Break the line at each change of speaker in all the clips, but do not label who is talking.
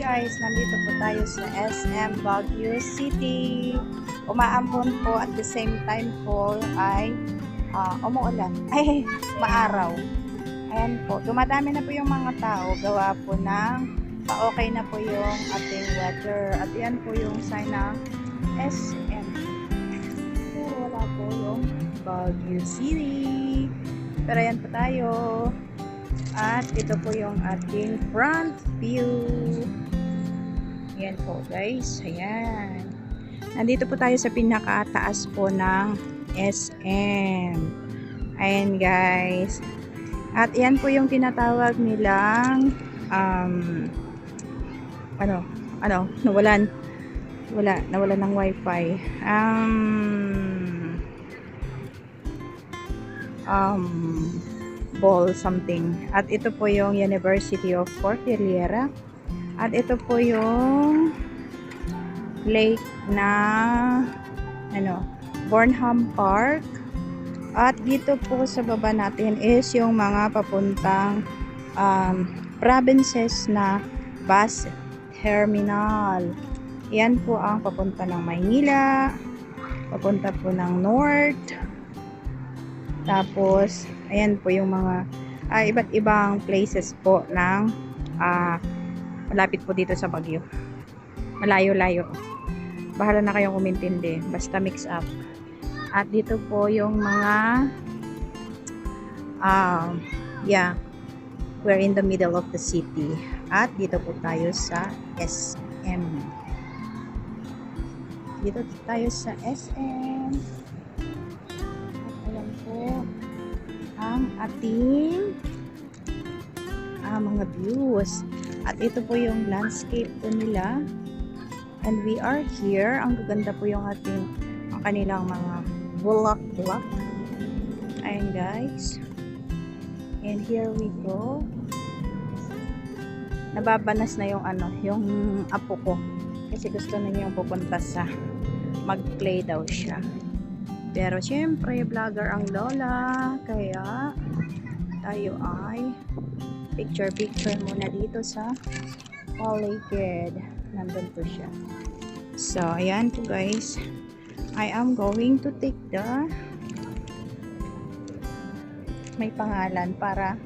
guys, nandito po tayo sa SM Baguio City. Umaambon po at the same time po ay umuulan. Ay, maaraw. Ayan po, dumadami na po yung mga tao. Gawa po ng pa-okay na po yung ating weather. At yan po yung sign ng SM. Pero wala po yung Baguio City. Pero ayan po tayo. At ito po yung ating front view. Ayan po guys. Ayan. Nandito po tayo sa pinakataas po ng SM. Ayan guys. At yan po yung tinatawag nilang nawalan ng wifi. Ball something. At ito po yung University of Cordillera. At ito po yung lake na Bornham Park. At dito po sa baba natin is yung mga papuntang provinces na bus terminal. Yan po ang papunta ng Maynila, papunta po ng North. Tapos ayan po yung mga iba't ibang places po ng malapit po dito sa Baguio. Malayo-layo. Bahala na kayong umintindi. Basta mix up. At dito po yung mga we're in the middle of the city. At dito po tayo sa SM. Dito tayo sa SM. Ayan po ang ating mga views. At ito po yung landscape po nila. And we are here. Ang gaganda po yung ang kanilang mga bulak-bulak. Ayan guys. And here we go. Nababanas na yung yung apo ko. Kasi gusto na niyang pupunta sa mag-play daw siya. Pero syempre, vlogger ang lola. Kaya tayo ay picture muna dito sa Paligid. Nandun po siya. So, ayan po guys. I am going to take may pangalan para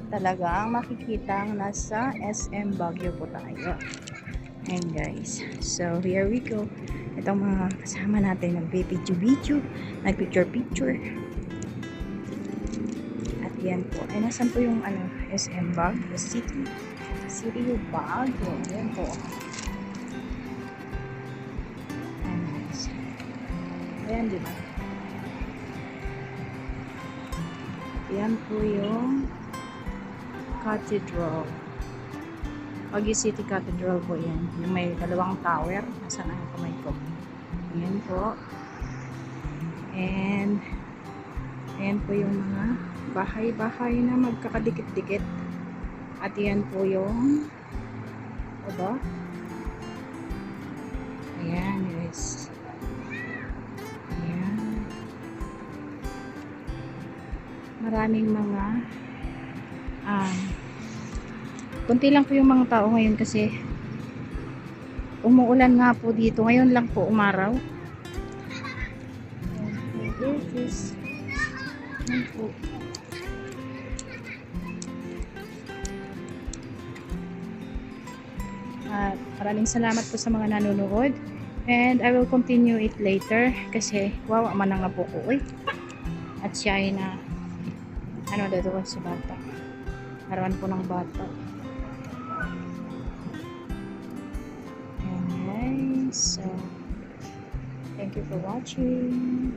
talagang makikitang nasa SM Baguio po tayo. Ayan guys. So, here we go. Itong mga kasama natin nag-video, nag-picture. At yan po. Ay, nasan po yung SM Baguio City? City of Baguio. Ayan po. Ayan guys. Ayan, diba? Ayan po yung Cathedral. Baguio City Cathedral po yan. Yung may dalawang tower. Nasaan ang kamay ko? Ayan po. And ayan po yung mga bahay-bahay na magkakadikit-dikit. At yan po yung ayan guys. Ayan. Maraming mga kunti lang po yung mga tao ngayon kasi umuulan nga po dito. Ngayon lang po umaraw. At maraming salamat po sa mga nanonood. And I will continue it later kasi wawa man ang apo ko. At siya ay doon sa bata. Harapan po ng bata. And guys, so thank you for watching.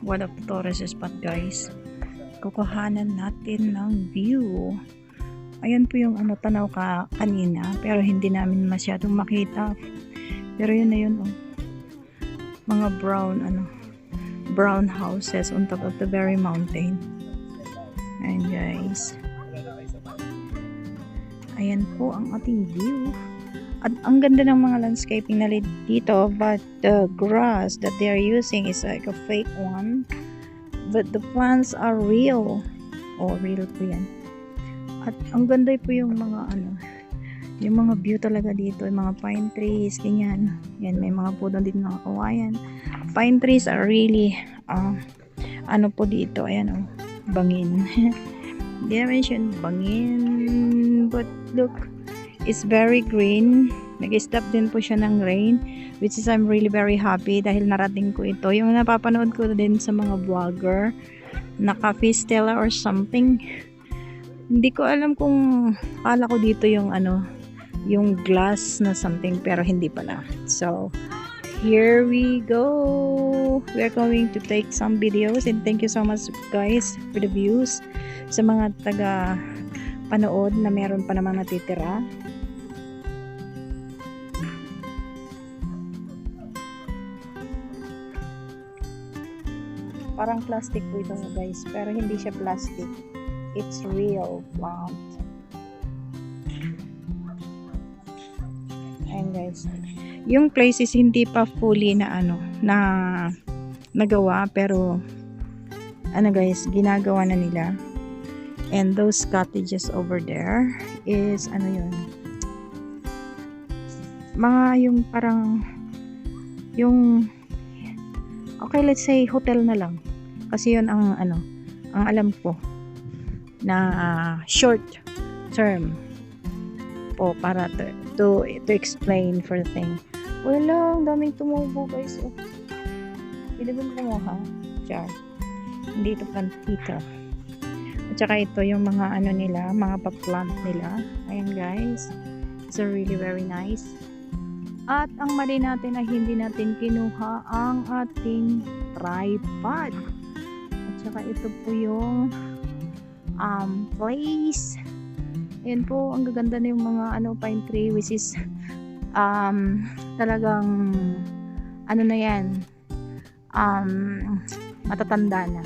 one of the tourist spot guys. Kukuhanan natin ng view. Ayan po yung ano tanaw kanina, pero hindi namin masyadong makita. Pero yun na yun, oh. Mga brown houses on top of the very mountain. Ayan guys. Ayan po ang ating view. At ang ganda ng mga landscaping na dito, but the grass that they are using is like a fake one. But the plants are real. Oh, real po yan. At ang ganda po yung mga yung mga view talaga dito, yung mga pine trees, ganyan. Yan, may mga puno dito ng kawayan. Pine trees are really, po dito, ayan oh, bangin. They mentioned bangin, but look, it's very green. Nag-stop din po siya ng rain, which is I'm really very happy dahil narating ko ito. Yung napapanood ko din sa mga vlogger, naka-Fistella or something. Hindi ko alam kung akala ko dito yung yung glass na something, pero hindi pala. So, here we go. We are going to take some videos, and thank you so much guys for the views. Sa mga taga panood na meron pa namang natitira. Parang plastic po ito guys, pero hindi siya plastic. It's real plant. Ayan guys. Yung place is hindi pa fully na nagawa, pero guys, ginagawa na nila. And those cottages over there is yun. Mga yung parang okay, let's say hotel na lang. Kasi yun ang alam ko na short term po para to explain for the thing. Wala, ang daming tumubo guys. Oh. Pwede ba kumuha? Char. Hindi ito plantito. At saka ito yung mga nila, mga pa-plant nila. Ayan guys. It's really very nice. At ang mali natin ay hindi natin kinuha ang ating tripod. At saka ito po yung place. Ayan po, ang gaganda na yung mga pine tree, which is talagang na yan, matatanda na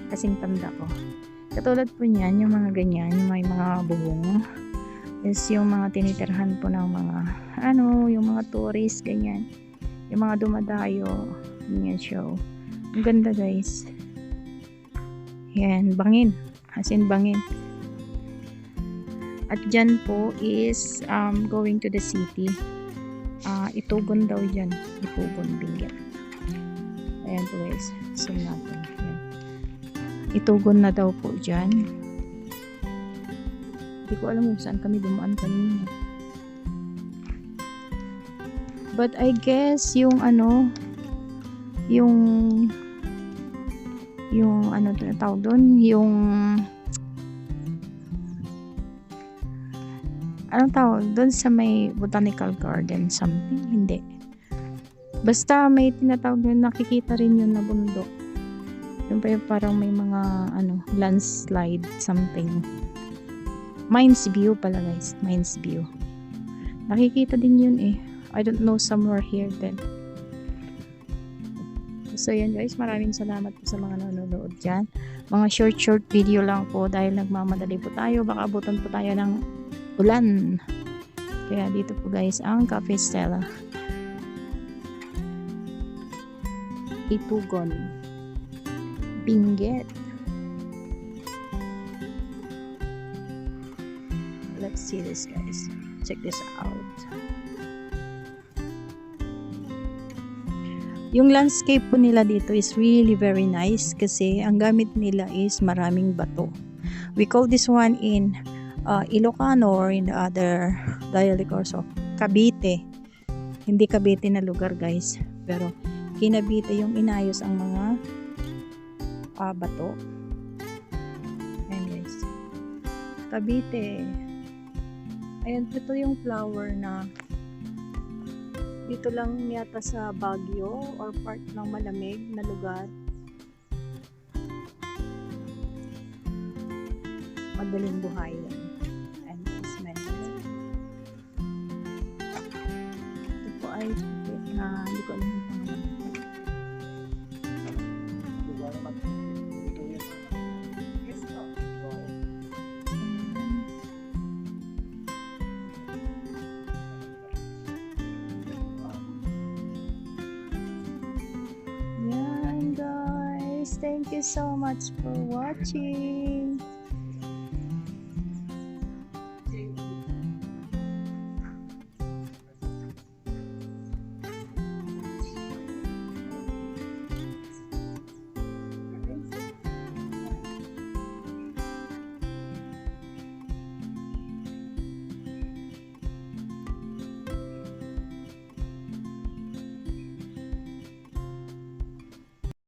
kasing tanda ko. Katulad po niyan, yung mga ganyan, yung may mga bubong is yung mga tinitirhan po ng mga yung mga tourist, ganyan, yung mga dumadayo, ganyan show. Ang ganda guys. Yan, bangin, as in bangin. At dyan po is going to the city. Itugon daw dyan, Itugon, Benguet. Ayan po guys, zoom natin. Ayan. Itugon na daw po dyan. Hindi ko alam kung saan kami dumaan kanina. But I guess yung tawag doon, yung tawag doon sa may botanical garden something, hindi. Basta may tinatawag doon, nakikita rin yun na bundok. Yung parang may mga landslide something. Mines View pala guys, Mines View. Nakikita din yun eh. I don't know, somewhere here then. So yan guys, maraming salamat po sa mga nanonood dyan. Mga short video lang po dahil nagmamadali po tayo. Baka abutan po tayo ng ulan. Kaya dito po guys ang Cafe Stella. Itugon, Benguet. Let's see this guys. Check this out. Yung landscape po nila dito is really very nice kasi ang gamit nila is maraming bato. We call this one in Ilocano or in the other dialect also Cavite. Hindi Cavite na lugar guys, pero Kinabite yung inayos ang mga bato. Ayan guys, Cavite. Ayan, ito yung flower na dito lang yata sa Baguio or part ng malamig na lugar madaling buhayin. And this menu. Ito po ay hindi ko alam yung pangalan. Yan guys, thank you so much for watching.